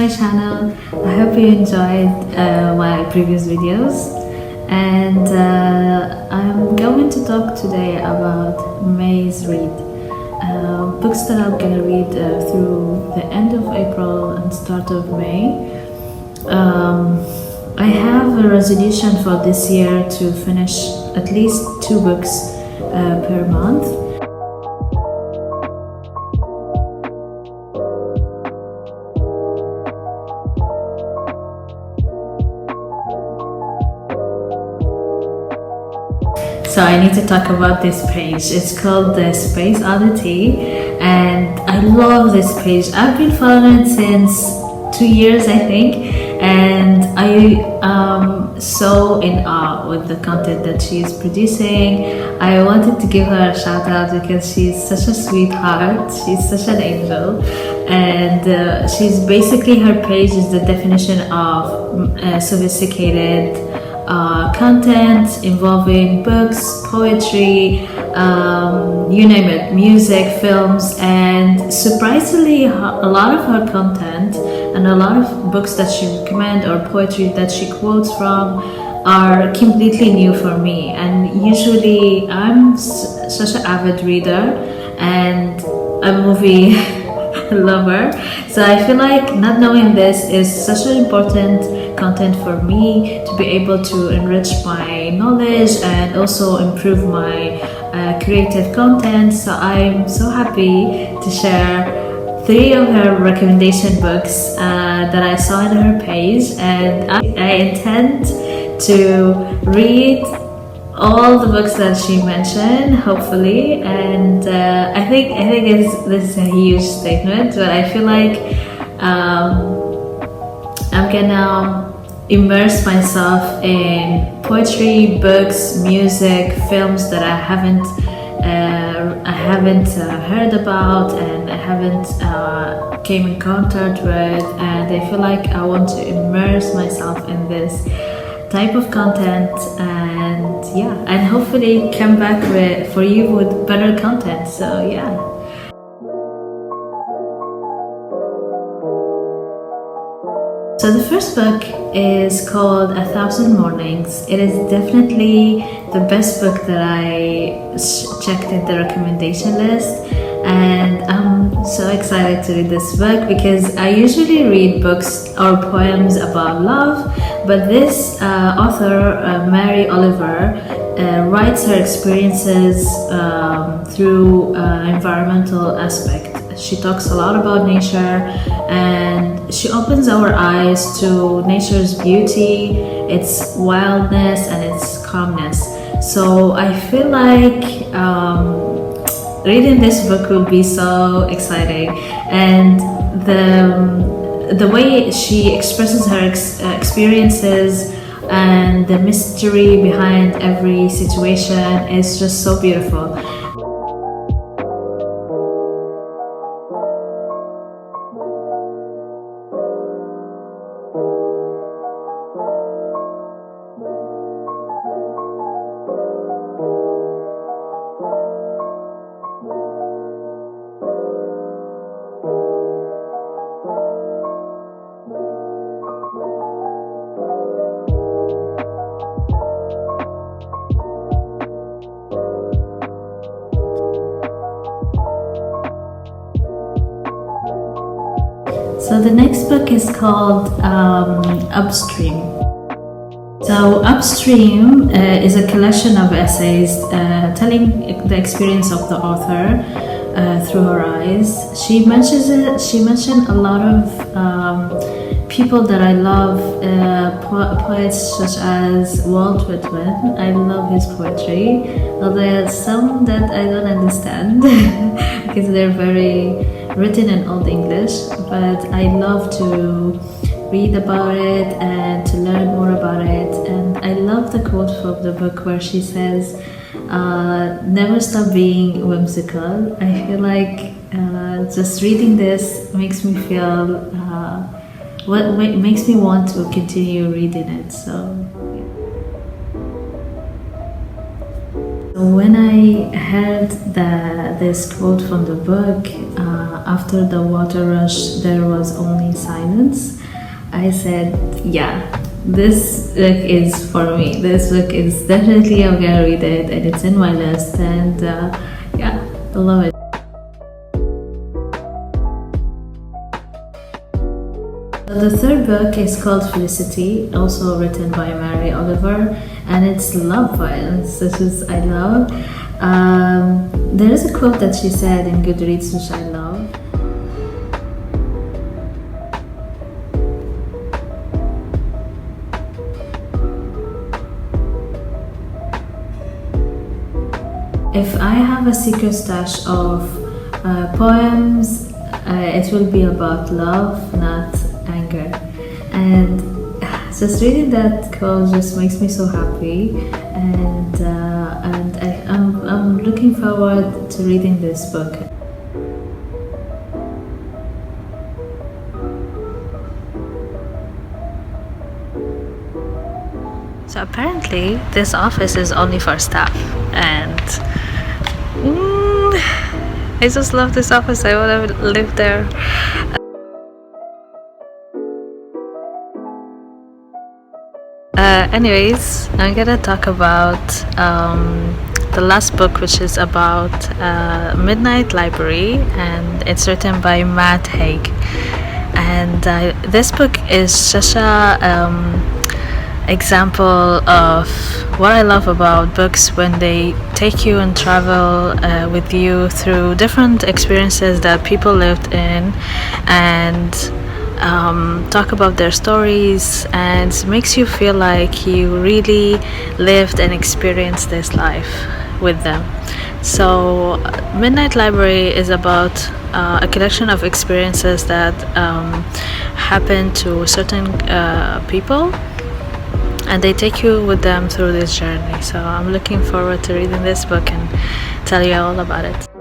my channel. I hope you enjoyed my previous videos, and I'm going to talk today about May's read. Books that I'm gonna read through the end of April and start of May. I have a resolution for this year to finish at least 2 books per month. So I need to talk about this page. It's called the Space Oddity, and I love this page. I've been following it since 2 years, I think, and I am so in awe with the content that she is producing. I wanted to give her a shout out because she's such a sweetheart. She's such an angel, and she's basically, her page is the definition of sophisticated content involving books, poetry, you name it, music, films, and surprisingly a lot of her content and a lot of books that she recommends or poetry that she quotes from are completely new for me. And usually I'm such an avid reader and a movie lover, so I feel like not knowing this is such an important content for me to be able to enrich my knowledge and also improve my creative content. So I'm so happy to share 3 of her recommendation books that I saw on her page, and I intend to read all the books that she mentioned, hopefully. And I think this is a huge statement, but I feel like I'm gonna immerse myself in poetry, books, music, films that I haven't heard about and I haven't came in contact with, and I feel like I want to immerse myself in this type of content, and yeah, and hopefully come back for you with better content. So yeah. So the first book is called 1,000 Mornings. It is definitely the best book that I checked in the recommendation list, and I'm so excited to read this book because I usually read books or poems about love, but this author, Mary Oliver, writes her experiences through environmental aspect. She talks a lot about nature, and she opens our eyes to nature's beauty, its wildness, and its calmness. So I feel like reading this book will be so exciting, and the way she expresses her experiences and the mystery behind every situation is just so beautiful. So the next book is called Upstream. So Upstream is a collection of essays telling the experience of the author through her eyes. She mentioned a lot of people that I love, poets such as Walt Whitman. I love his poetry, although there are some that I don't understand because they're very written in Old English, but I love to read about it and to learn more about it. And I love the quote from the book where she says, never stop being whimsical. I feel like just reading this makes me feel makes me want to continue reading it. So When I heard this quote from the book, after the water rush, there was only silence, I said, yeah, this book is for me. This book is definitely, I'm gonna read it, and it's in my list, and yeah, I love it. The third book is called Felicity, also written by Mary Oliver, and it's love violence, which is I love. There is a quote that she said in Goodreads which I love. If I have a secret stash of poems, it will be about love, not anger. And just reading that quote just makes me so happy, and I'm looking forward to reading this book. So apparently this office is only for staff, and I just love this office. I want to live there. Anyways, I'm gonna talk about the last book, which is about Midnight Library, and it's written by Matt Haig. And this book is such a example of what I love about books, when they take you and travel with you through different experiences that people lived in, and talk about their stories, and makes you feel like you really lived and experienced this life with them. So Midnight Library is about a collection of experiences that happen to certain people, and they take you with them through this journey. So I'm looking forward to reading this book and tell you all about it.